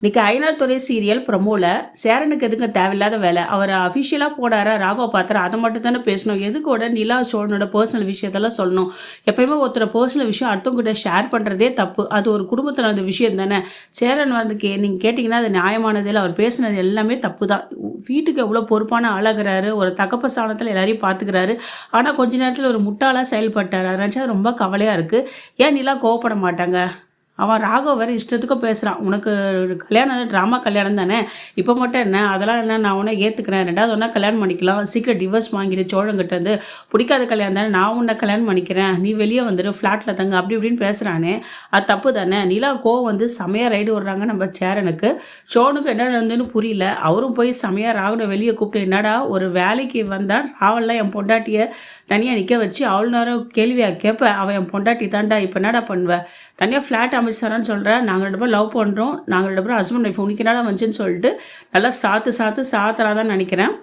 இன்னைக்கு ஐநார் துறை சீரியல் ப்ரமோல சேரனுக்கு எதுங்க தேவையில்லாத வேலை. அவர் அஃபிஷியலாக போனாரா ராகவ பாத்திர அதை மட்டும் தானே பேசணும். எதுக்கூட நிலா சோழனோட பர்சனல் விஷயத்தெல்லாம் சொல்லணும். எப்பயுமே ஒருத்தர் பர்சனல் விஷயம் அடுத்தவங்கிட்ட ஷேர் பண்ணுறதே தப்பு. அது ஒரு குடும்பத்தில் நடந்த விஷயம் தானே. சேரன் வந்து நீங்கள் கேட்டிங்கன்னா அது நியாயமானதில் அவர் பேசுனது எல்லாமே தப்பு தான். வீட்டுக்கு எவ்வளோ பொறுப்பான ஆளாகிறாரு, ஒரு தகப்ப ஸ்தானத்தில் எல்லாரையும் பார்த்துக்கிறாரு. ஆனால் கொஞ்ச நேரத்தில் ஒரு முட்டாளாக செயல்பட்டார். அதை நினச்சா ரொம்ப கவலையாக இருக்குது. ஏன் நிலா கோவப்பட மாட்டாங்க? அவன் ராகவ் வேறு இஷ்டத்துக்கும் பேசுகிறான். உனக்கு கல்யாணம் ட்ராமா கல்யாணம் தானே, இப்போ மட்டும் என்ன அதெல்லாம் என்ன, நான் உன்னை ஏற்றுக்கிறேன், ரெண்டாவது ஒன்றா கல்யாணம் பண்ணிக்கலாம், சீக்கிரம் டிவோர்ஸ் வாங்கிடு சோழங்கிட்ட வந்து, பிடிக்காத கல்யாணம் தானே, நான் உன்னை கல்யாணம் பண்ணிக்கிறேன், நீ வெளியே வந்துடு ஃப்ளாட்டில் தங்க, அப்படி இப்படின்னு பேசுகிறானே, அது தப்பு தானே. நிலா கோவம் வந்து செமையாக ரைடு விடுறாங்க நம்ம சேரனுக்கு. சோனுக்கு என்ன நடந்ததுன்னு புரியல. அவரும் போய் செமையாக ராகுனை வெளியே கூப்பிட்டு, என்னடா ஒரு வேலைக்கு வந்தால் ராவல்லாம் என் பொண்டாட்டியை தனியாக நிற்க வச்சு அவ்வளோ நேரம் கேள்வியாக கேட்பேன், அவன் என் பொண்டாட்டி தாண்டா, இப்போ என்னடா பண்ணுவேன், தனியாக ஃப்ளாட் அமைச்சாரான்னு சொல்கிறேன், நாங்கள் 2 பேரும் லவ் பண்ணுறோம், நாங்கள் 2 பேரும் ஹஸ்பண்ட் ஒய்ஃப், உனக்கு என்னடா வந்துச்சுன்னு சொல்லிட்டு நல்லா சாத்துறாதான் நினைக்கிறேன்.